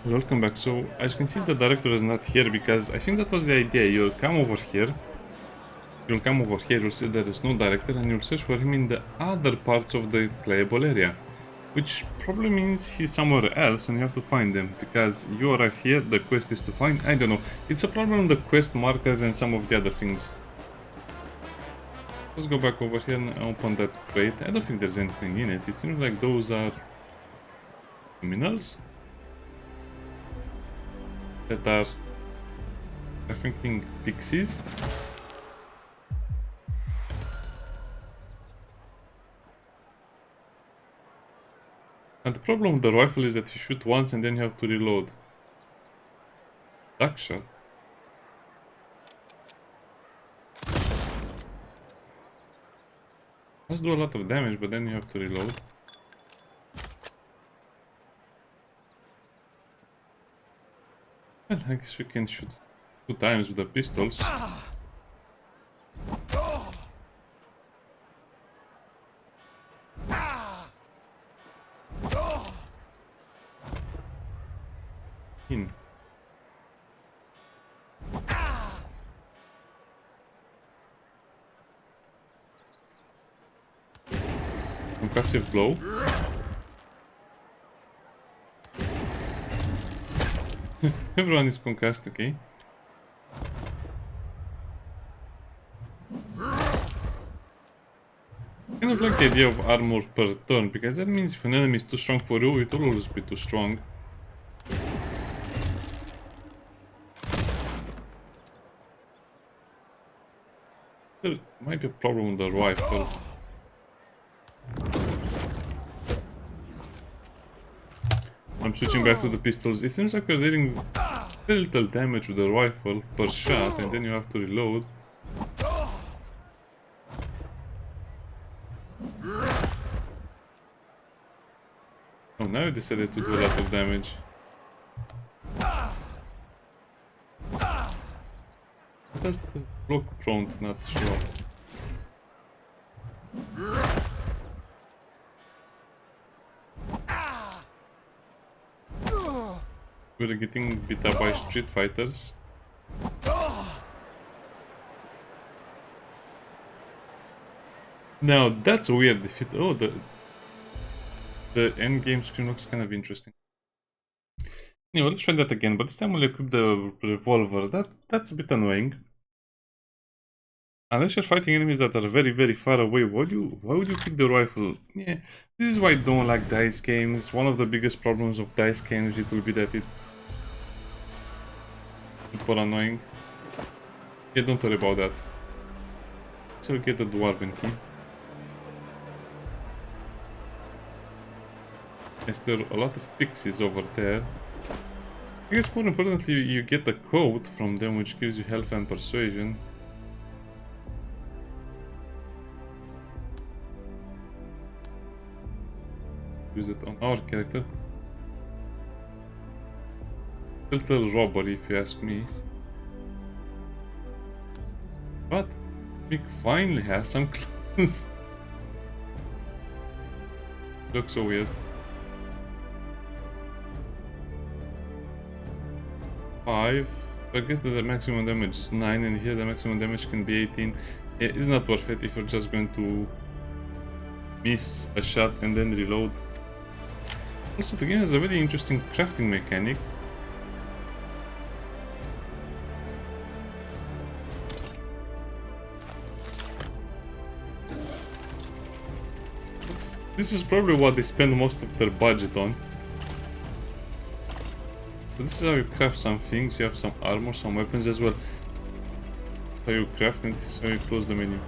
Welcome back. So, as you can see, the director is not here because I think that was the idea. You'll come over here, you'll see there is no director, and you'll search for him in the other parts of the playable area. Which probably means he's somewhere else and you have to find him, because you arrive here, the quest is to find, I don't know, it's a problem with the quest markers and some of the other things. Let's go back over here and open that crate. I don't think there's anything in it. It seems like those are criminals that are, I'm thinking, pixies. And the problem with the rifle is that you shoot once and then you have to reload. Duck shot. Does do a lot of damage, but then you have to reload. Well, I guess we can shoot 2 times with the pistols. In. Concussive blow. Everyone is concussed, okay? Kind of like the idea of armor per turn, because that means if an enemy is too strong for you, it will always be too strong. There might be a problem with the rifle. I'm switching back to the pistols. It seems like we're dealing very little damage with the rifle per shot, and then you have to reload. Oh, now you decided to do a lot of damage. That's the block prompt, not sure. We're getting beat up by street fighters. Now that's a weird defeat. Oh, the end game screen looks kind of interesting. Anyway, let's try that again, but this time we'll equip the revolver. That's a bit annoying. Unless you're fighting enemies that are very, very far away, why would you pick the rifle? Yeah, this is why I don't like dice games. One of the biggest problems of dice games, it will be that it's super annoying. Yeah, don't worry about that. So we get the dwarven key. Yes, there are a lot of pixies over there. I guess more importantly, you get a code from them which gives you health and persuasion. Use it on our character. Little robbery if you ask me. But Mick finally has some clothes. Looks so weird. 5. I guess that the maximum damage is 9, and here the maximum damage can be 18. Yeah, it's not worth it if you're just going to miss a shot and then reload. Also, the game has a very interesting crafting mechanic. This is probably what they spend most of their budget on. So this is how you craft some things. You have some armor, some weapons as well. How you craft, and this is how you close the menu.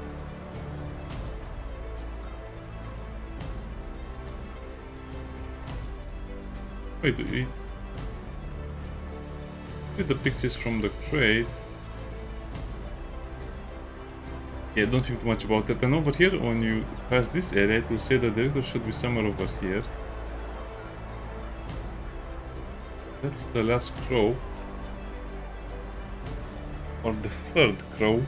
Wait, we get the pixies from the crate. Yeah, don't think too much about it. And over here, when you pass this area, it will say the director should be somewhere over here. That's the last crow. Or the third crow.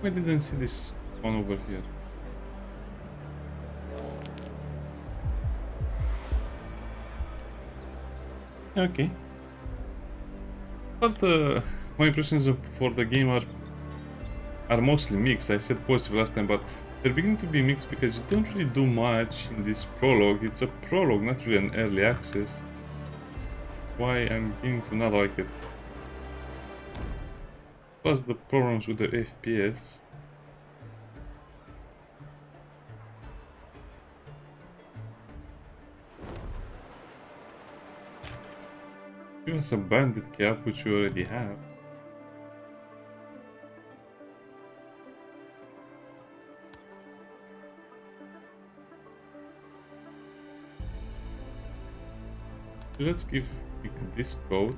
I didn't see this one over here. Okay. But my impressions for the game are mostly mixed. I said positive last time, but they're beginning to be mixed because you don't really do much in this prologue. It's a prologue, not really an early access. Why I'm beginning to not like it. Plus the problems with the FPS. Give us a bandit cap, which we already have. Let's give Pick this coat.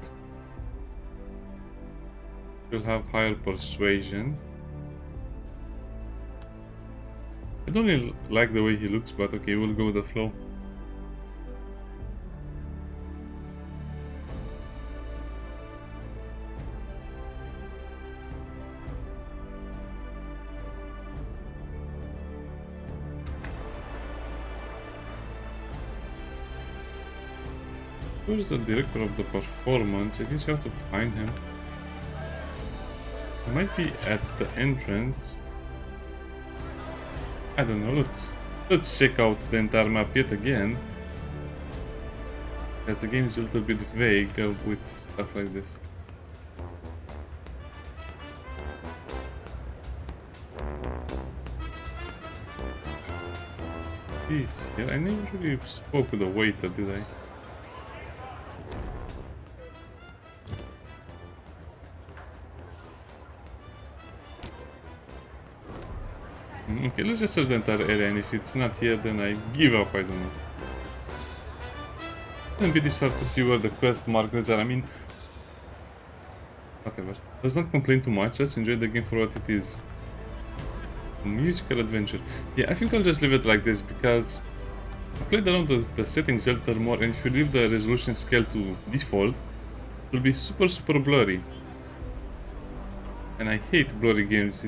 We'll have higher persuasion. I don't really like the way he looks, but okay, we'll go with the flow. Who's the director of the performance? I guess you have to find him. He might be at the entrance. I don't know, let's check out the entire map yet again. Because the game is a little bit vague with stuff like this. He's here. I never really spoke with the waiter, did I? Okay, let's just search the entire area, and if it's not here, then I give up, I don't know. It'll be this hard to see where the quest markers are, I mean... Whatever. Let's not complain too much, let's enjoy the game for what it is. A musical adventure. Yeah, I think I'll just leave it like this, because... I played around the settings a little more, and if you leave the resolution scale to default, it will be super blurry. And I hate blurry games.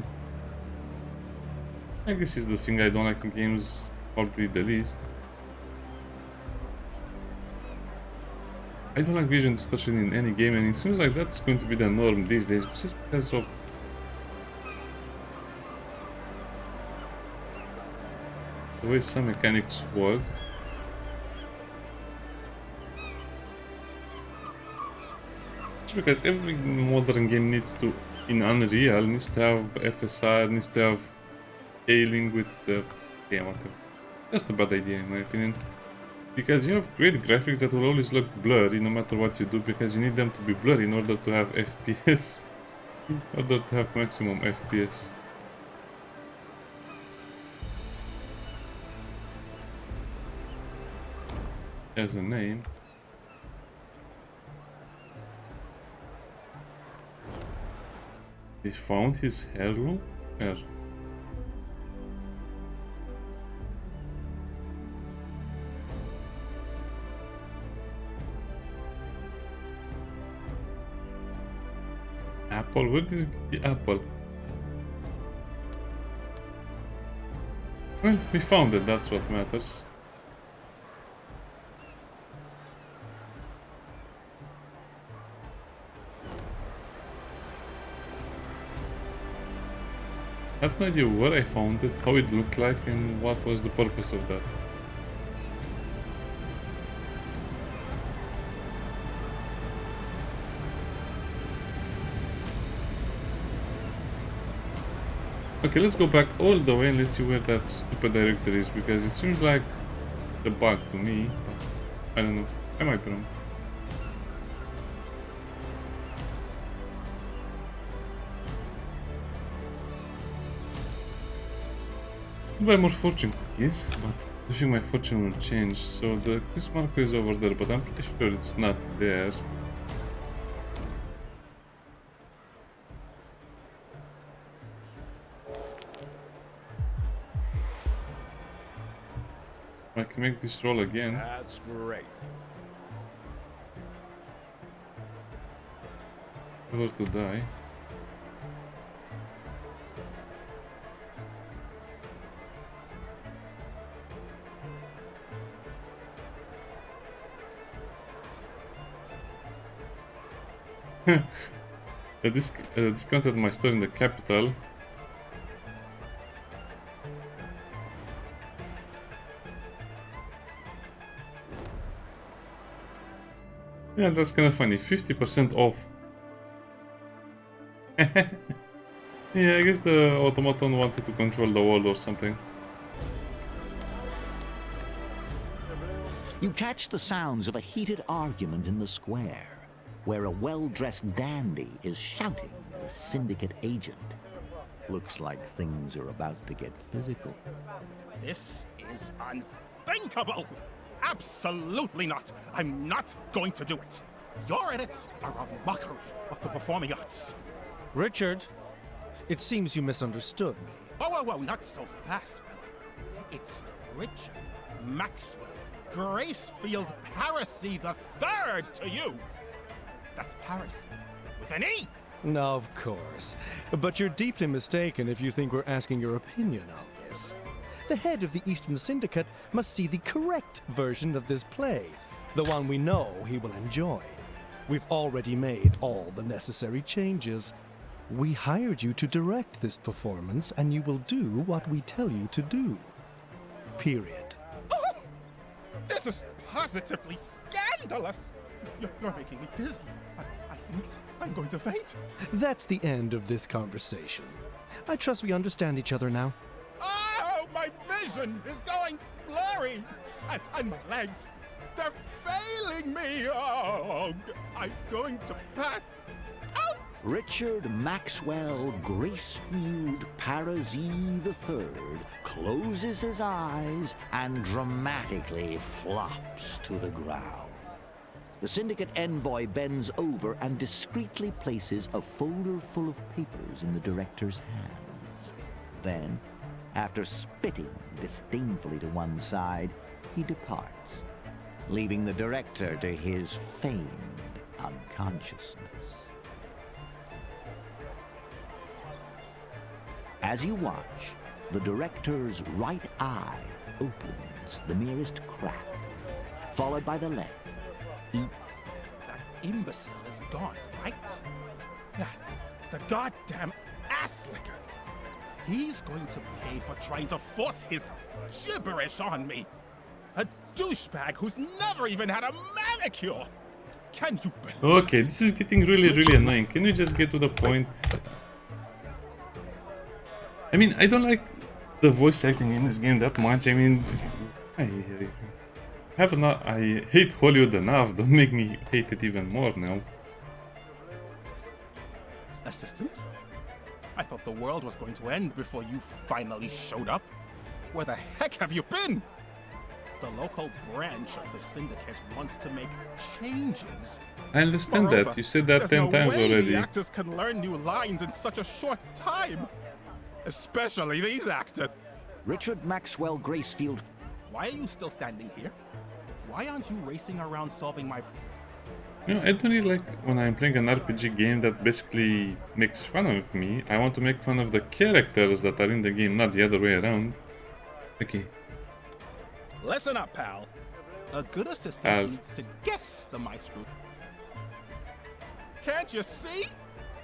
I guess it's the thing I don't like in games, probably the least. I don't like vision distortion in any game, and it seems like that's going to be the norm these days, just because of the way some mechanics work. Just because every modern game needs to, in Unreal, needs to have FSR, needs to have scaling with the... yeah, whatever. Just a bad idea in my opinion. Because you have great graphics that will always look blurry no matter what you do, because you need them to be blurry in order to have FPS. In order to have maximum FPS. As a name. He found his heirloom? Where? Apple? Where did you get the apple? Well, we found it, that's what matters. I have no idea where I found it, how it looked like, and what was the purpose of that. Okay, let's go back all the way and let's see where that stupid director is, because it seems like a bug to me. I don't know, I might be wrong. I'll buy more fortune cookies, but I think my fortune will change. So the quest marker is over there, but I'm pretty sure it's not there. I can make this roll again. That's great. Never to die. Discounted my store in the capital. Yeah, that's kind of funny. 50% off. Yeah, I guess the automaton wanted to control the wall or something. You catch the sounds of a heated argument in the square, where a well-dressed dandy is shouting at a syndicate agent. Looks like things are about to get physical. This is unthinkable! Absolutely not! I'm not going to do it! Your edits are a mockery of the performing arts. Richard, it seems you misunderstood me. Whoa, not so fast, fella. It's Richard Maxwell Gracefield Parisi III to you! That's Parisi with an E! Of course. But you're deeply mistaken if you think we're asking your opinion on this. The head of the Eastern Syndicate must see the correct version of this play, the one we know he will enjoy. We've already made all the necessary changes. We hired you to direct this performance, and you will do what we tell you to do. Period. Oh! This is positively scandalous! You're making me dizzy. I think I'm going to faint. That's the end of this conversation. I trust we understand each other now. Oh, my vision is going blurry! And my legs, they're failing me! Oh, I'm going to pass out! Richard Maxwell Gracefield Parisi III closes his eyes and dramatically flops to the ground. The syndicate envoy bends over and discreetly places a folder full of papers in the director's hands. Then, after spitting disdainfully to one side, he departs, leaving the director to his feigned unconsciousness. As you watch, the director's right eye opens the merest crack, followed by the left. That imbecile is gone, right? The goddamn ass licker. He's going to pay for trying to force his gibberish on me. A douchebag who's never even had a manicure. Can you believe Okay, this is getting really annoying. Can you just get to the point? I mean, I don't like the voice acting in this game that much. I mean, I hate Hollywood enough. Don't make me hate it even more now. Assistant? I thought the world was going to end before you finally showed up. Where the heck have you been? The local branch of the syndicate wants to make changes. I understand Moreover, that. You said that 10 no times way already. The actors can learn new lines in such a short time. Especially these actors. Richard Maxwell Gracefield. Why are you still standing here? Why aren't you racing around solving my... You know, I don't really like when I'm playing an RPG game that basically makes fun of me. I want to make fun of the characters that are in the game, not the other way around. Okay. Listen up, pal. A good assistant needs to guess the maestro. Can't you see?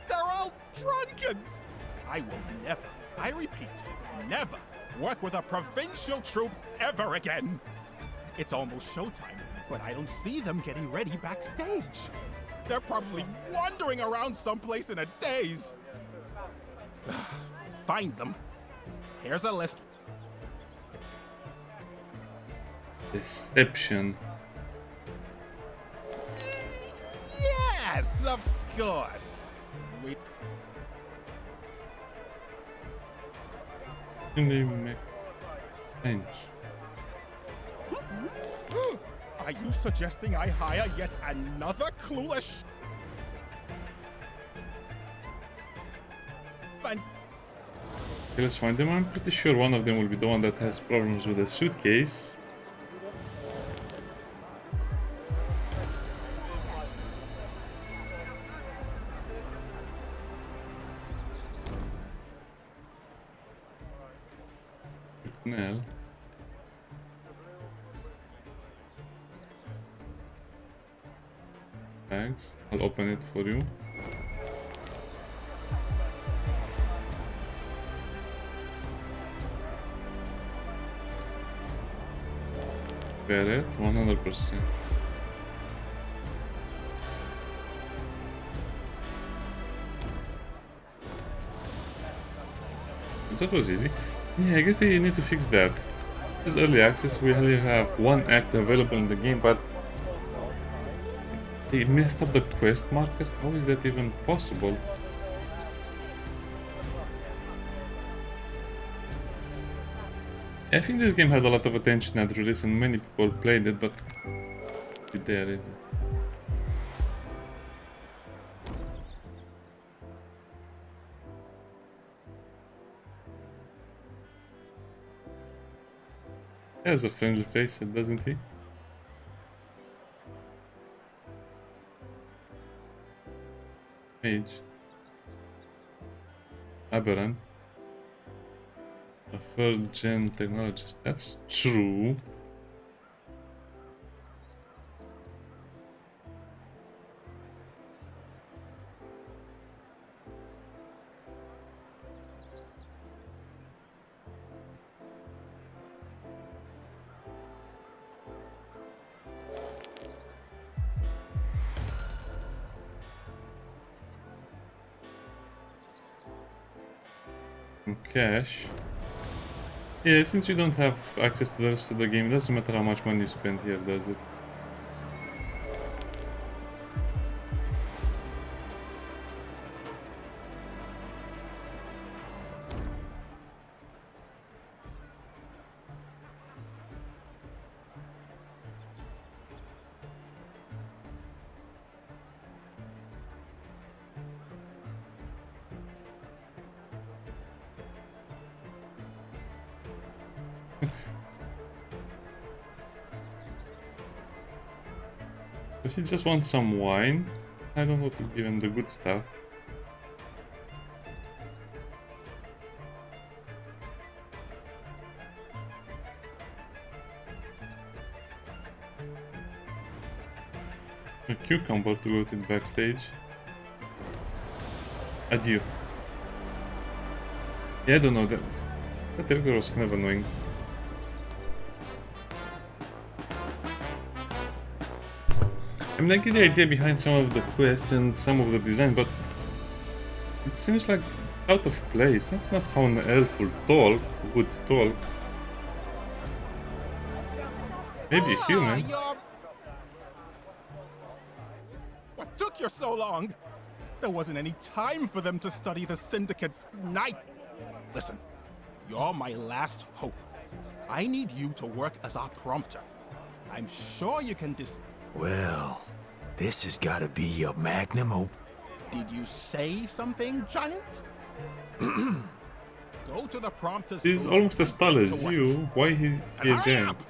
They're all drunkards. I will never, I repeat, never work with a provincial troupe ever again. It's almost showtime, but I don't see them getting ready backstage. They're probably wandering around someplace in a daze. Find them. Here's a list. Deception. Yes, of course. Can they make change? Are you suggesting I hire yet another clueless Okay, let's find them. I'm pretty sure one of them will be the one that has problems with the suitcase. Nell. Thanks. I'll open it for you. Barrett, 100%. That was easy. Yeah, I guess they need to fix that. This is early access, we only have one act available in the game, but they messed up the quest marker? How is that even possible? I think this game had a lot of attention at release and many people played it, but did they really? He has a friendly face, doesn't he? Mage. Aberrant. A third gen technologist. That's true. Cash. Yeah, since you don't have access to the rest of the game, it doesn't matter how much money you spend here, does it? If he just wants some wine, I don't want to give him the good stuff. A cucumber to go to the backstage. Adieu. Yeah, I don't know, that director was kind of annoying. I mean, I get the idea behind some of the quests and some of the design, but it seems like out of place. That's not how an elf would talk. Maybe a human. What took you so long? There wasn't any time for them to study the Syndicate's night. Listen, you're my last hope. I need you to work as our prompter. I'm sure you can Well, this has got to be your magnum opus. Did you say something, Giant? Go to the prompter's He's booth almost as and tall get as to work. you. Why is he a Hurry giant? up!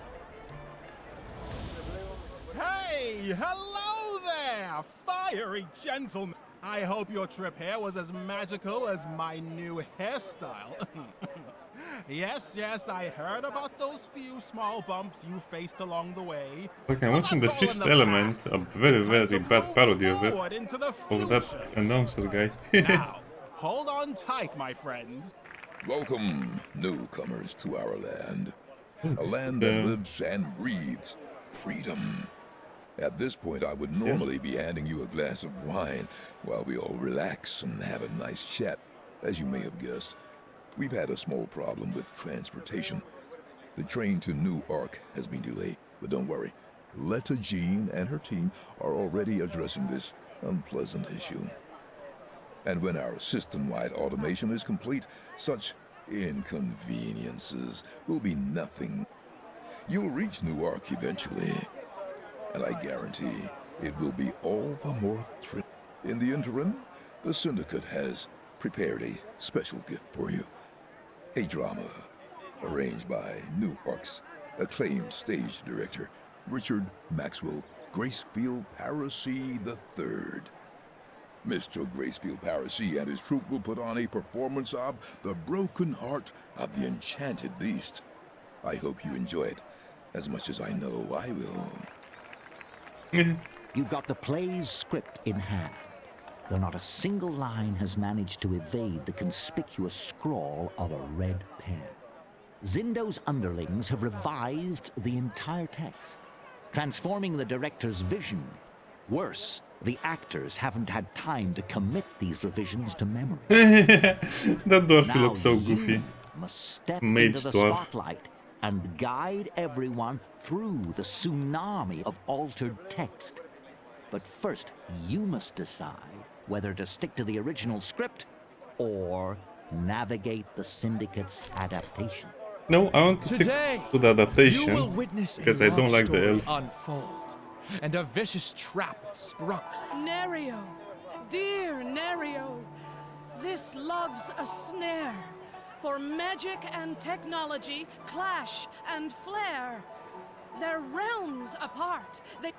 Hey, hello there, fiery gentleman. I hope your trip here was as magical as my new hairstyle. Yes, I heard about those few small bumps you faced along the way. Okay, I'm But watching The that's all in Fifth the Element, past. a very, It's time very to bad move parody of it. forward into the Of that future. announcer guy. Now, hold on tight, my friends. Welcome, newcomers, to our land. Oh, A this is land that lives and breathes freedom. At this point, I would normally be handing you a glass of wine while we all relax and have a nice chat. As you may have guessed, we've had a small problem with transportation. The train to New Ark has been delayed, but don't worry. Letta Jean and her team are already addressing this unpleasant issue. And when our system-wide automation is complete, such inconveniences will be nothing. You'll reach New Ark eventually, and I guarantee it will be all the more thrilling. In the interim, the Syndicate has prepared a special gift for you. A drama arranged by New Ark's acclaimed stage director, Richard Maxwell Gracefield Parisi III. Mr. Gracefield Parisi and his troupe will put on a performance of The Broken Heart of the Enchanted Beast. I hope you enjoy it as much as I know I will. You've got the play's script in hand, though not a single line has managed to evade the conspicuous scrawl of a red pen. Zindo's underlings have revised the entire text, transforming the director's vision. Worse, the actors haven't had time to commit these revisions to memory. That dwarf Now looks so you goofy. must step Mage into the dwarf. spotlight and guide everyone through the tsunami of altered text. But first, you must decide whether to stick to the original script or navigate the Syndicate's adaptation. No, I want to stick Today, to the you will adaptation witness a because I don't love like the story elf. unfold, and a vicious trap sprung. Neyreyan, dear Neyreyan, this love's a snare. For magic and technology clash and flare. They're realms apart. They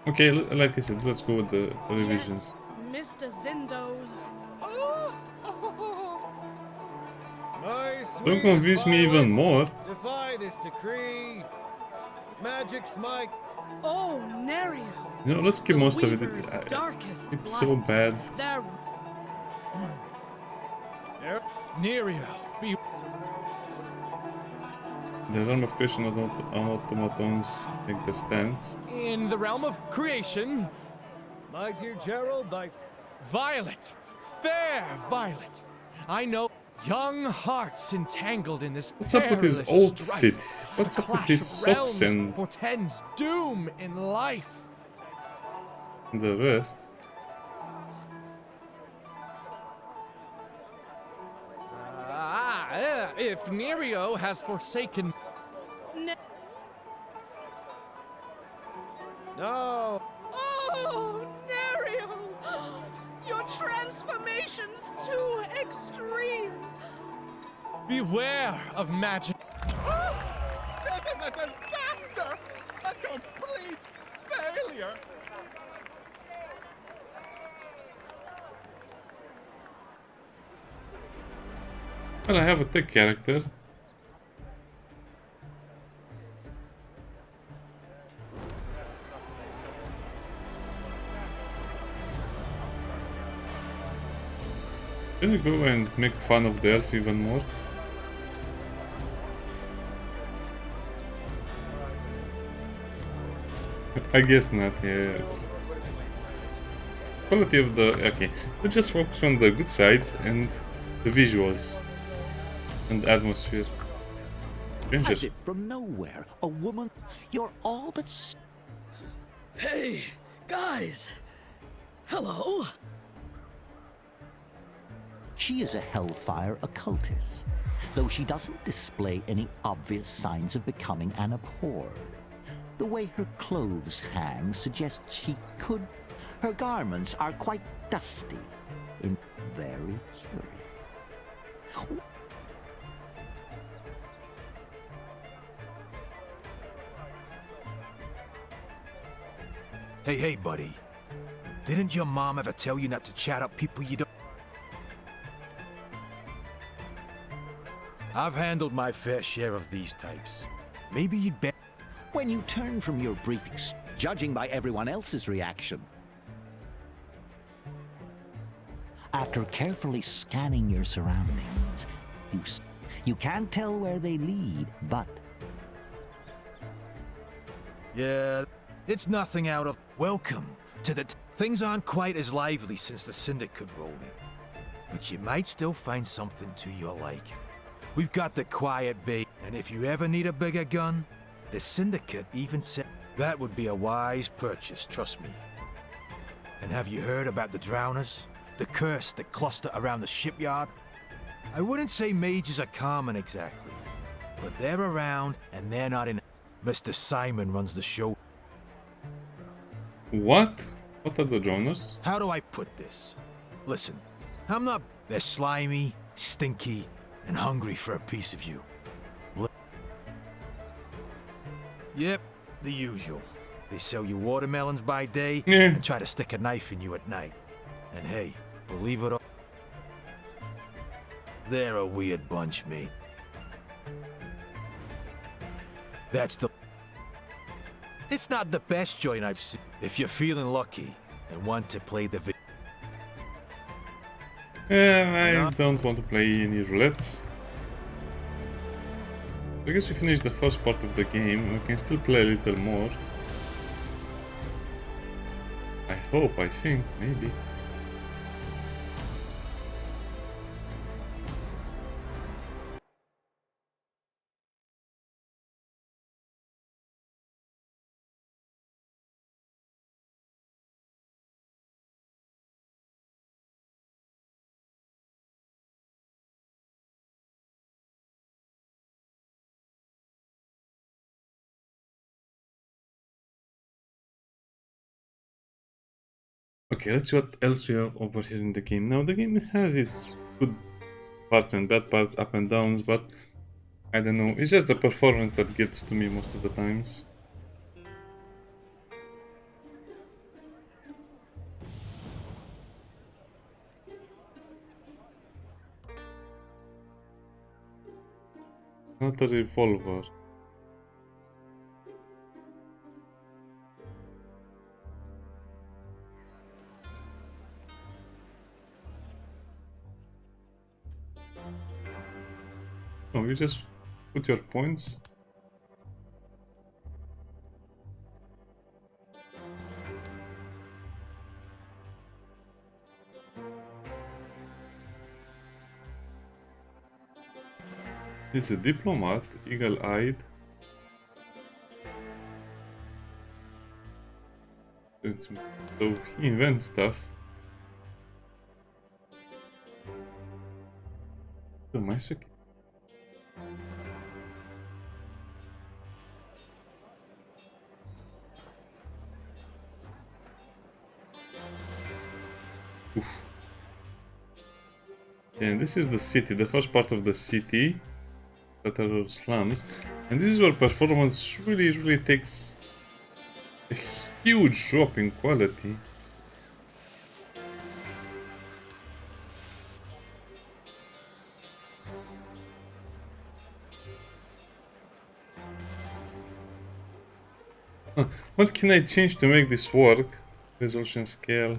Okay, like I said, let's go with the revisions. Yet, Mr. Zindo's Don't confuse me even more. Defy this decree. Magic smite. oh Neyreyan. You know, let's skip most of it. Weaver's darkest It's so blight. bad. They're Neyreyan, be The realm of creation of automatons make their stance. in the realm of creation. My dear Gerald, thy Violet, fair Violet. I know young hearts entangled in this What's up with his perilous old strife. fit? A What's up with clash his of socks realms and portends doom in life. the rest? If Nerio has forsaken... no. oh Neyreyan. Your transformation's too extreme. Beware of magic. This is a disaster! A complete failure! Well, I have a tech character. Can we go and make fun of the elf even more? I guess not, yeah. Quality of the... okay, let's just focus on the good sides and the visuals and the atmosphere. Change As it. if from nowhere, a woman, you're all but Hey, guys. Hello. She is a Hellfire occultist, though she doesn't display any obvious signs of becoming an abhorred. The way her clothes hang suggests she could. Her garments are quite dusty and very curious. Hey, buddy. Didn't your mom ever tell you not to chat up people you don't... I've handled my fair share of these types. Maybe you'd bet... When you turn from your briefings, judging by everyone else's reaction. After carefully scanning your surroundings, you can't tell where they lead, but Yeah, it's nothing out of... Welcome to the... Things aren't quite as lively since the Syndicate rolled in. But you might still find something to your liking. We've got the Quiet Bay, and if you ever need a bigger gun, the Syndicate even said that would be a wise purchase, trust me. And have you heard about the Drowners? The curse that cluster around the shipyard? I wouldn't say mages are common exactly, but they're around and they're not in... Mr. Simon runs the show. What? What are the Jonas? How do I put this? Listen, I'm not... They're slimy, stinky, and hungry for a piece of you. Yep, the usual. They sell you watermelons by day Yeah. and try to stick a knife in you at night. And hey, believe it or... They're a weird bunch, mate. That's the... It's not the best joint I've seen. If you're feeling lucky and want to play the... I don't want to play any roulettes. I guess we finished the first part of the game. We can still play a little more. I hope, I think, maybe. Okay, let's see what else we have over here in the game. Now, the game has its good parts and bad parts, up and downs, but I don't know. It's just the performance that gets to me most of the times. Not a revolver. No, you just put your points. He's a diplomat, eagle-eyed. So he invents stuff. So nice. Oof. And this is the city, the first part of the city, Tatterhold Slums, and this is where performance really takes a huge drop in quality. What can I change to make this work? Resolution scale.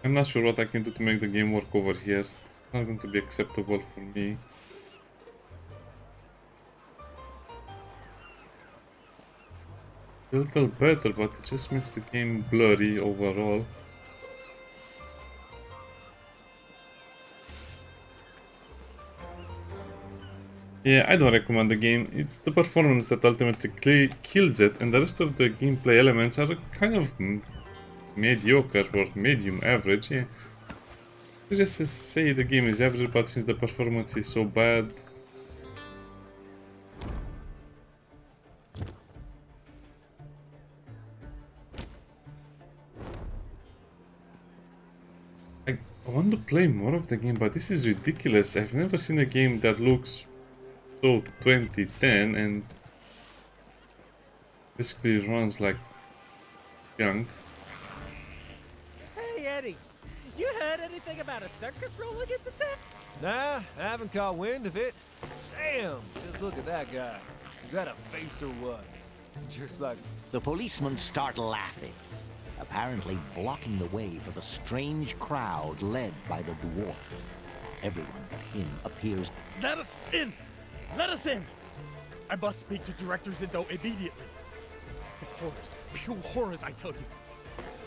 I'm not sure what I can do to make the game work over here. It's not going to be acceptable for me. A little better, but it just makes the game blurry overall. Yeah, I don't recommend the game. It's the performance that ultimately kills it, and the rest of the gameplay elements are kind of mediocre or medium average. Yeah, let's just say the game is average, but since the performance is so bad, I want to play more of the game, but this is ridiculous. I've never seen a game that looks so 2010 and basically runs like junk. Hey, Eddie, you heard anything about a circus rolling into town? Nah, I haven't caught wind of it. Damn, just look at that guy. Is that a face or what? Just like... The policemen start laughing, apparently blocking the way for the strange crowd led by the dwarf. Everyone but him appears... Let us in! Let us in! I must speak to Director Zindo immediately. The horrors, pure horrors, I tell you.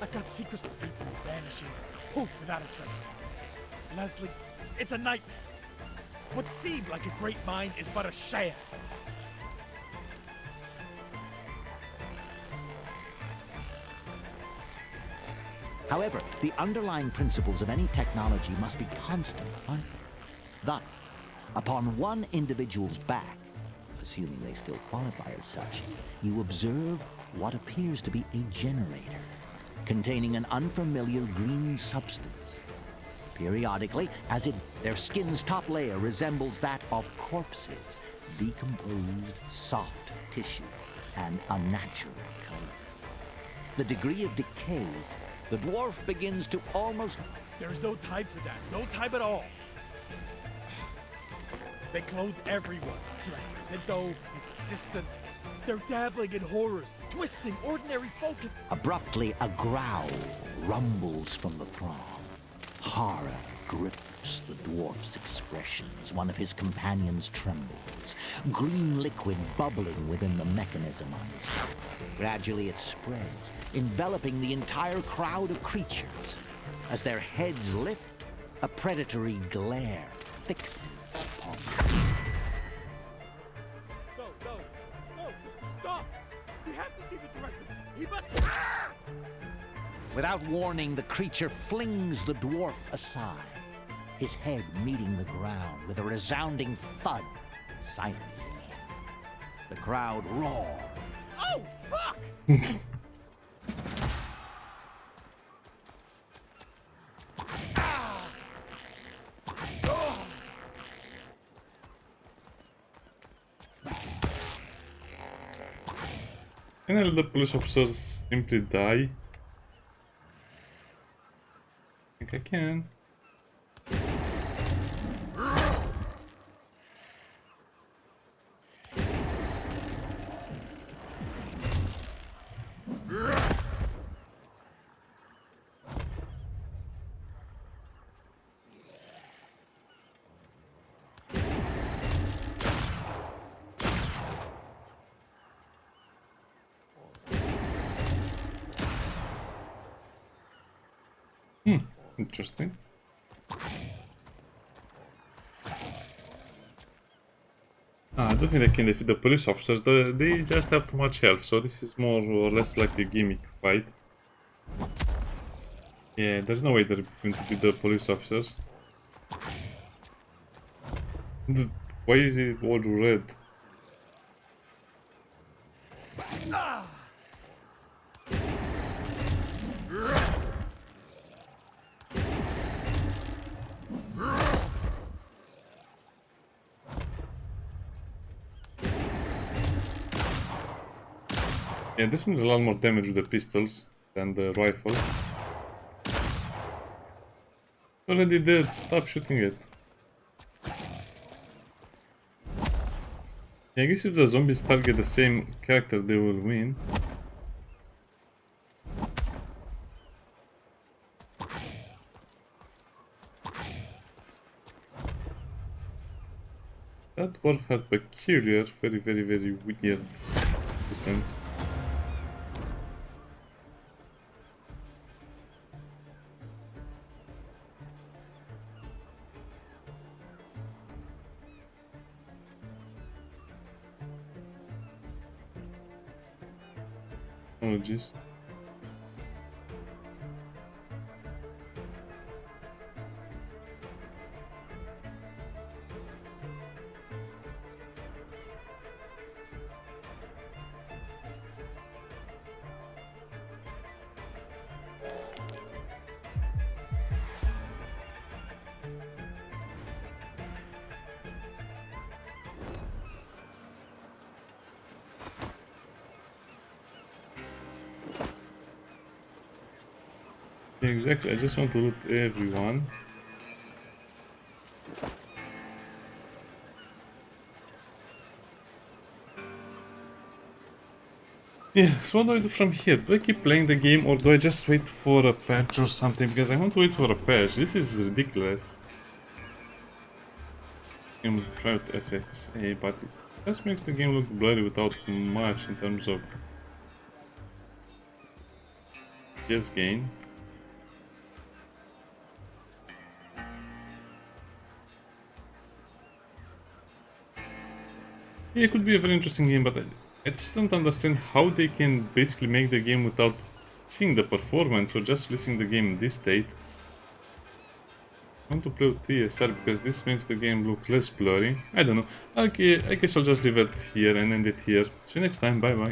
I've got secrets of people vanishing, poof, without a trace. Leslie, it's a nightmare. What seemed like a great mind is but a sham. However, the underlying principles of any technology must be constant, aren't they? Thus, upon one individual's back, assuming they still qualify as such, you observe what appears to be a generator containing an unfamiliar green substance. Periodically, their skin's top layer resembles that of corpses, decomposed soft tissue, and unnatural color. The degree of decay, the dwarf begins to almost... There is no time for that. No time at all. They clothed everyone. Director Zinto, his assistant. They're dabbling in horrors, twisting ordinary folk. Abruptly, a growl rumbles from the throng. Horror grips the dwarf's expression as one of his companions trembles, green liquid bubbling within the mechanism on his back. Gradually it spreads, enveloping the entire crowd of creatures. As their heads lift, a predatory glare fixes upon them. No, stop! We have to see the director. He must... Without warning, the creature flings the dwarf aside, his head meeting the ground with a resounding thud, silencing him. The crowd roar. Oh, fuck! Can I let the police officers simply die? I think I can. Interesting. I don't think I can defeat the police officers. They just have too much health, so this is more or less like a gimmick fight. Yeah, there's no way they're going to beat the police officers. Why is it all red? Yeah, definitely a lot more damage with the pistols than the rifle. Already dead, stop shooting it. Yeah, I guess if the zombies target the same character, they will win. That dwarf had peculiar, very weird resistance. Apologies. Yeah, exactly, I just want to loot everyone. Yeah, so what do I do from here? Do I keep playing the game or do I just wait for a patch or something? Because I want to wait for a patch. This is ridiculous. I'm gonna try with FXA, but it just makes the game look blurry without much in terms of FPS gain. Yeah, it could be a very interesting game, but I just don't understand how they can basically make the game without seeing the performance or just releasing the game in this state. I want to play with TSR because this makes the game look less blurry. I don't know. Okay, I guess I'll just leave it here and end it here. See you next time. Bye bye.